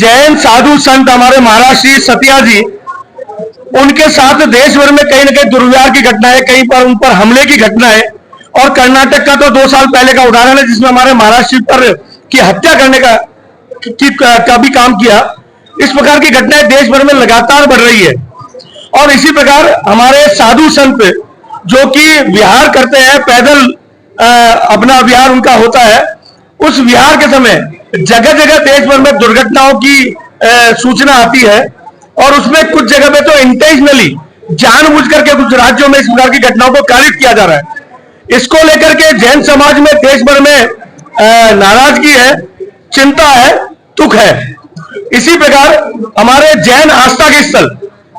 जैन साधु संत हमारे महाराज श्री सतिया जी, उनके साथ देश भर में कहीं न कहीं दुर्व्यवहार की घटना है, कहीं पर उन पर हमले की घटना है। और कर्नाटक का तो 2 साल पहले का उदाहरण है जिसमें हमारे महाराज श्री पर की हत्या करने का भी काम किया। इस प्रकार की घटनाएं देश भर में लगातार बढ़ रही है। और इसी प्रकार हमारे साधु संत जो कि विहार करते हैं, पैदल अपना विहार उनका होता है, उस विहार के समय जगह जगह देश भर में दुर्घटनाओं की सूचना आती है। और उसमें कुछ जगह पे तो इंटेंशनली जानबूझ करके कुछ राज्यों में इस प्रकार की घटनाओं को कारित किया जा रहा है। इसको लेकर के जैन समाज में देश भर में नाराजगी है, चिंता है, दुख है। इसी प्रकार हमारे जैन आस्था के स्थल,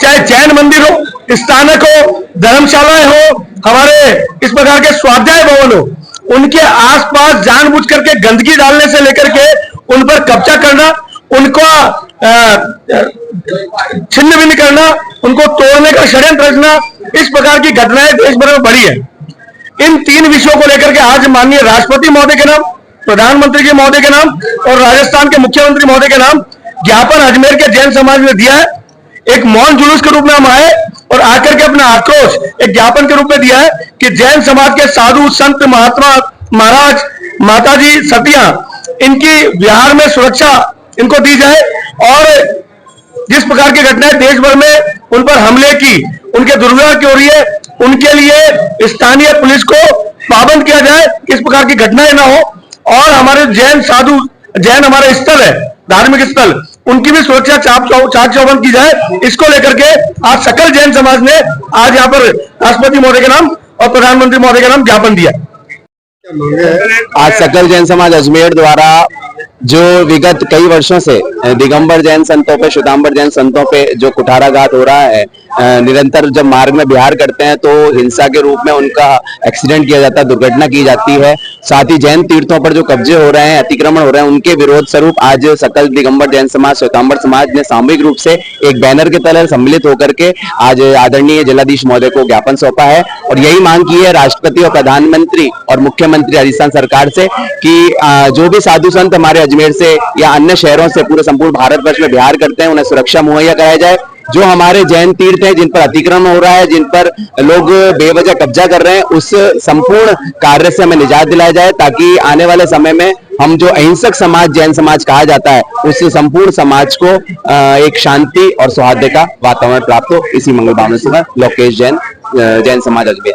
चाहे जैन मंदिर हो, स्थानक हो, धर्मशालाएं हो, हमारे इस प्रकार के स्वाध्याय भवन हो, उनके आसपास जानबूझ करके गंदगी डालने से लेकर के उन पर कब्जा करना, उनको छिन्न भिन्न करना, उनको तोड़ने का षड्यंत्र रचना, इस प्रकार की घटनाएं देश भर में बढ़ी है। इन 3 विषयों को लेकर के आज माननीय राष्ट्रपति महोदय के नाम, प्रधानमंत्री जी महोदय के नाम और राजस्थान के मुख्यमंत्री महोदय के नाम ज्ञापन अजमेर के जैन समाज ने दिया है। एक मौन जुलूस के रूप में हम आए और आकर के अपना आक्रोश एक ज्ञापन के रूप में दिया है कि जैन समाज के साधु संत, महात्मा, महाराज, माताजी, सतिया, इनकी विहार में सुरक्षा इनको दी जाए। और जिस प्रकार की घटनाएं देश भर में उन पर हमले की, उनके दुर्व्यवहार की हो रही है, उनके लिए स्थानीय पुलिस को पाबंद किया जाए, इस प्रकार की घटनाएं ना हो। और हमारे जैन हमारे स्थल है, धार्मिक स्थल, उनकी भी सुरक्षा चाक चौबंद की जाए। इसको लेकर के आज सकल जैन समाज ने आज यहाँ पर राष्ट्रपति महोदय के नाम और प्रधानमंत्री महोदय के नाम ज्ञापन दिया। आज सकल जैन समाज अजमेर द्वारा जो विगत कई वर्षों से दिगंबर जैन संतों पे, श्वेतांबर जैन संतों पे जो कुठाराघात हो रहा है, निरंतर जब मार्ग में विहार करते हैं तो हिंसा के रूप में उनका एक्सीडेंट किया जाता है, दुर्घटना की जाती है। साथ ही जैन तीर्थों पर जो कब्जे हो रहे हैं, अतिक्रमण हो रहे हैं, उनके विरोध स्वरूप आज सकल दिगंबर जैन समाज, श्वेतांबर समाज ने सामूहिक रूप से एक बैनर के तले सम्मिलित होकर के आज आदरणीय जिलाधीश महोदय को ज्ञापन सौंपा है। और यही मांग की है राष्ट्रपति और प्रधानमंत्री और मुख्यमंत्री राजस्थान सरकार से कि जो भी साधु संत हमारे अजमेर से या अन्य शहरों से पूरे संपूर्ण भारतवर्ष में विहार करते हैं, उन्हें सुरक्षा मुहैया कराया जाए। जो हमारे जैन तीर्थ हैं जिन पर अतिक्रमण हो रहा है, जिन पर लोग बेवजह कब्जा कर रहे हैं, उस संपूर्ण कार्य से हमें निजात दिलाया जाए, ताकि आने वाले समय में हम जो अहिंसक समाज जैन समाज कहा जाता है, उस संपूर्ण समाज को एक शांति और सौहार्द का वातावरण प्राप्त हो। इसी मंगल भावना से लोकेश जैन, जैन समाज अजमेर।